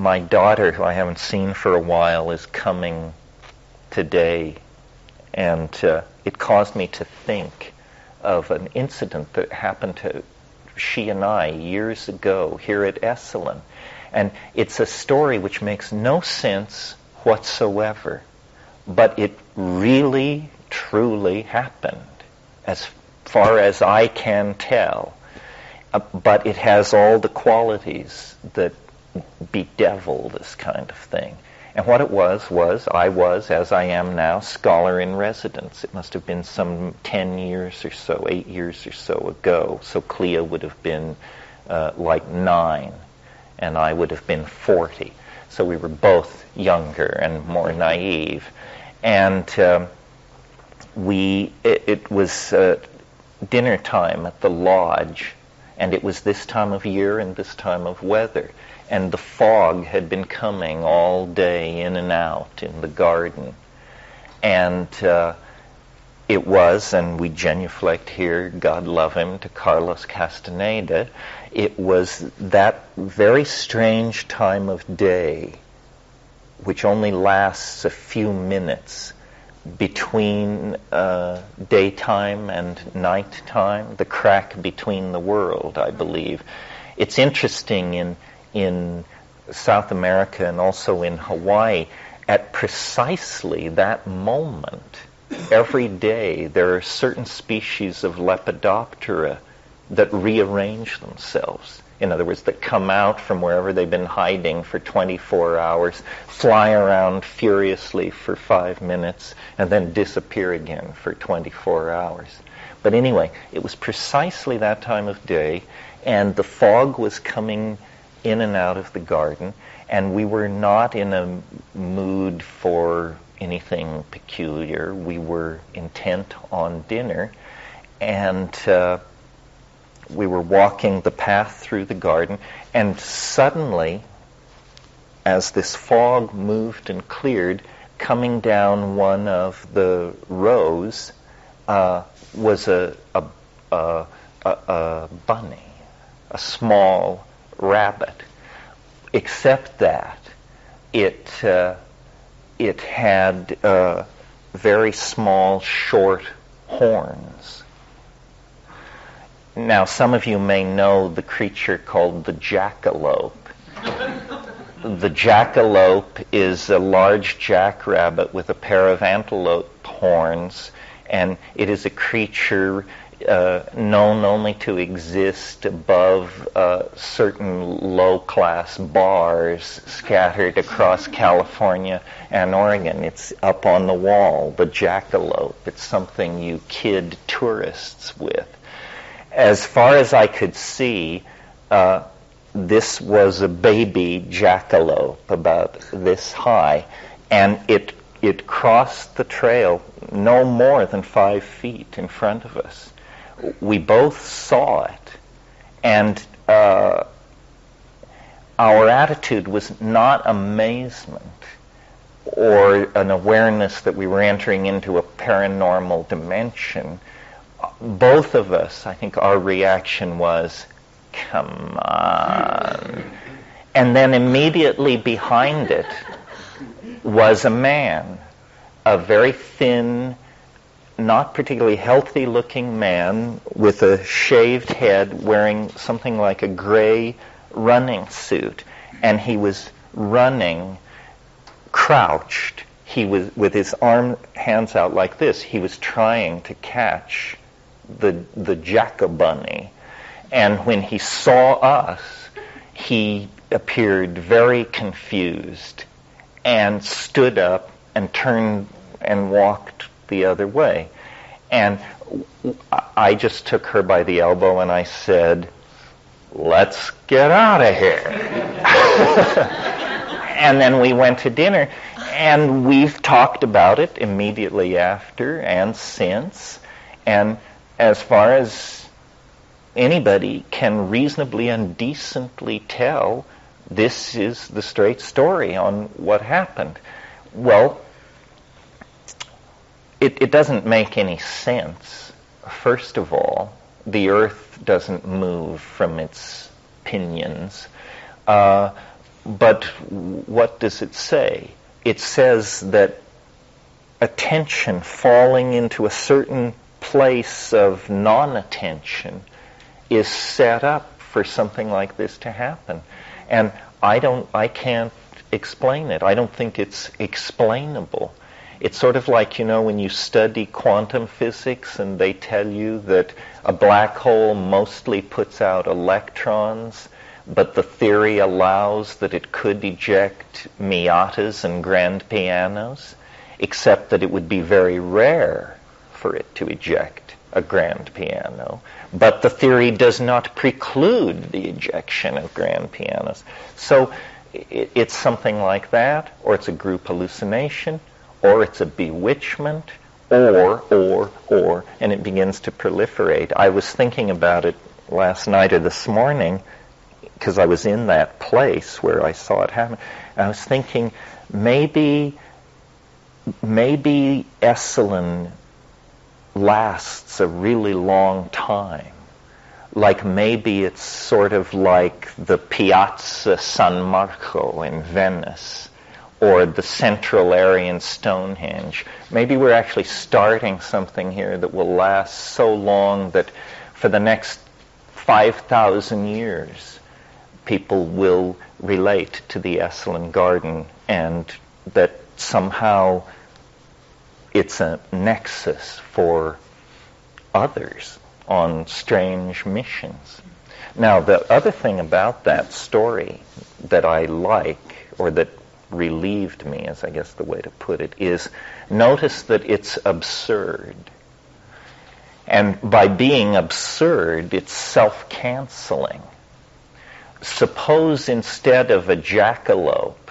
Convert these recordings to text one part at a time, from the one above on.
my daughter, who I haven't seen for a while, is coming today, and it caused me to think of an incident that happened to she and I years ago here at Esalen. And it's a story which makes no sense whatsoever, but it really, truly happened, as far as I can tell. But it has all the qualities that bedevil this kind of thing. And what it was I was, as I am now, scholar in residence. It must have been some 10 years or so, 8 years or so ago. So Clea would have been like 9, and I would have been 40. So we were both younger and more naive. And it was dinner time at the lodge, and it was this time of year and this time of weather. And the fog had been coming all day in and out in the garden. And it was, and we genuflect here, God love him, to Carlos Castaneda, it was that very strange time of day, which only lasts a few minutes between daytime and nighttime, the crack between the world, I believe. It's interesting in South America and also in Hawaii, at precisely that moment, every day, there are certain species of Lepidoptera that rearrange themselves. In other words, that come out from wherever they've been hiding for 24 hours, fly around furiously for 5 minutes, and then disappear again for 24 hours. But anyway, it was precisely that time of day, and the fog was coming in and out of the garden, and we were not in a mood for anything peculiar. We were intent on dinner, and we were walking the path through the garden, and suddenly, as this fog moved and cleared, coming down one of the rows was a bunny, a small rabbit, except that it had very small, short horns. Now, some of you may know the creature called the jackalope. The jackalope is a large jackrabbit with a pair of antelope horns, and it is a creature known only to exist above certain low-class bars scattered across California and Oregon. It's up on the wall, the jackalope. It's something you kid tourists with. As far as I could see, this was a baby jackalope about this high, and it crossed the trail no more than 5 feet in front of us. We both saw it, and our attitude was not amazement or an awareness that we were entering into a paranormal dimension. Both of us, I think our reaction was, come on. And then immediately behind it was a man, a very thin, not particularly healthy-looking man with a shaved head, wearing something like a gray running suit. And he was running crouched. He was with his hands out like this. He was trying to catch the jack-a-bunny. And when he saw us, he appeared very confused and stood up and turned and walked the other way. And I just took her by the elbow and I said, let's get out of here. And then we went to dinner, and we've talked about it immediately after and since. And as far as anybody can reasonably and decently tell, this is the straight story on what happened. Well, it doesn't make any sense. First of all, the earth doesn't move from its pinions. But what does it say? It says that attention falling into a certain place of non-attention is set up for something like this to happen. And I can't explain it. I don't think it's explainable. It's sort of like, when you study quantum physics and they tell you that a black hole mostly puts out electrons, but the theory allows that it could eject Miatas and grand pianos, except that it would be very rare for it to eject a grand piano. But the theory does not preclude the ejection of grand pianos. So it's something like that, or it's a group hallucination, or it's a bewitchment, or, and it begins to proliferate. I was thinking about it last night or this morning, because I was in that place where I saw it happen. I was thinking, maybe Esalen lasts a really long time. Like maybe it's sort of like the Piazza San Marco in Venice, or the Central Aryan Stonehenge. Maybe we're actually starting something here that will last so long that for the next 5,000 years, people will relate to the Esalen Garden, and that somehow it's a nexus for others on strange missions. Now, the other thing about that story that I like, or that relieved me, is I guess the way to put it, is notice that it's absurd. And by being absurd, it's self-canceling. Suppose instead of a jackalope,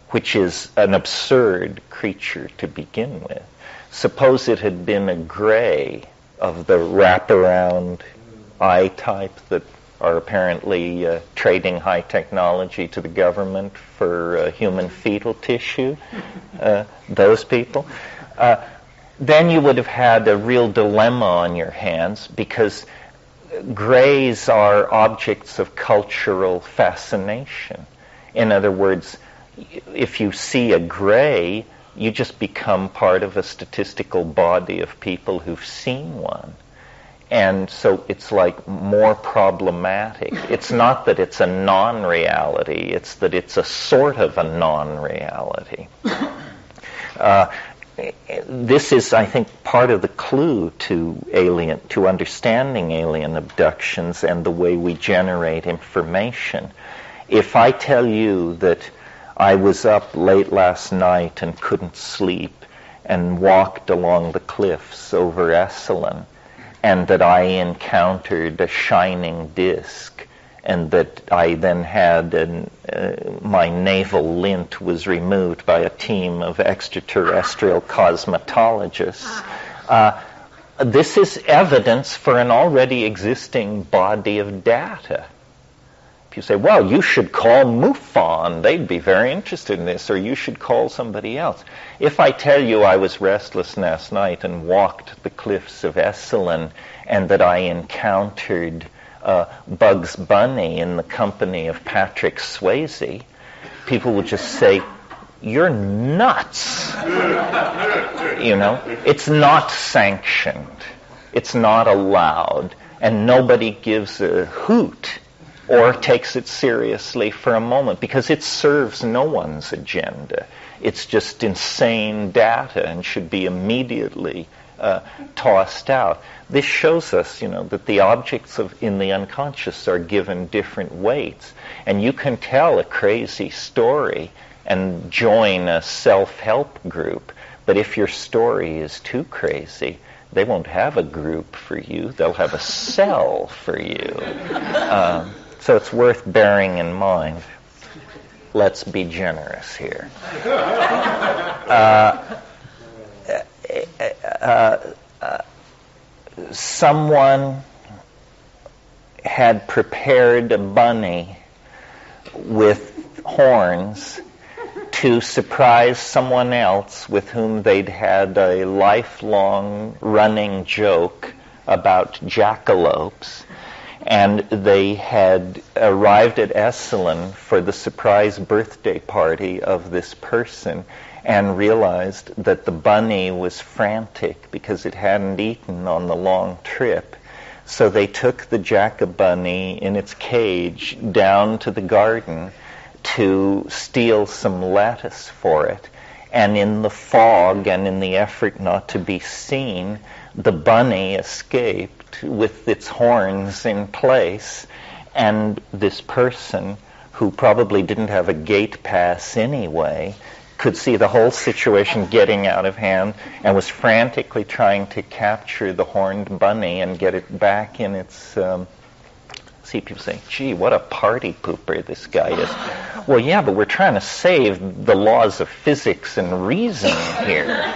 which is an absurd creature to begin with, suppose it had been a gray of the wraparound eye type that are apparently trading high technology to the government for human fetal tissue, those people, then you would have had a real dilemma on your hands, because grays are objects of cultural fascination. In other words, if you see a gray, you just become part of a statistical body of people who've seen one. And so it's like more problematic. It's not that it's a non-reality, it's that it's a sort of a non-reality. This is, I think, part of the clue to understanding alien abductions and the way we generate information. If I tell you that I was up late last night and couldn't sleep and walked along the cliffs over Esalen, and that I encountered a shining disk, and that I then had my navel lint was removed by a team of extraterrestrial cosmetologists, this is evidence for an already existing body of data. If you say, well, you should call MUFON, they'd be very interested in this, or you should call somebody else. If I tell you I was restless last night and walked the cliffs of Esalen, and that I encountered Bugs Bunny in the company of Patrick Swayze, people would just say, you're nuts. It's not sanctioned. It's not allowed. And nobody gives a hoot or takes it seriously for a moment, because it serves no one's agenda. It's just insane data and should be immediately tossed out. This shows us, that the objects in the unconscious are given different weights. And you can tell a crazy story and join a self-help group, but if your story is too crazy, they won't have a group for you. They'll have a cell for you. So it's worth bearing in mind. Let's be generous here. Someone had prepared a bunny with horns to surprise someone else with whom they'd had a lifelong running joke about jackalopes. And they had arrived at Esalen for the surprise birthday party of this person and realized that the bunny was frantic because it hadn't eaten on the long trip. So they took the jack-a-bunny in its cage down to the garden to steal some lettuce for it. And in the fog and in the effort not to be seen, the bunny escaped with its horns in place, and this person, who probably didn't have a gate pass anyway, could see the whole situation getting out of hand and was frantically trying to capture the horned bunny and get it back in its... See, people say, gee, what a party pooper this guy is. Well, yeah, but we're trying to save the laws of physics and reason here.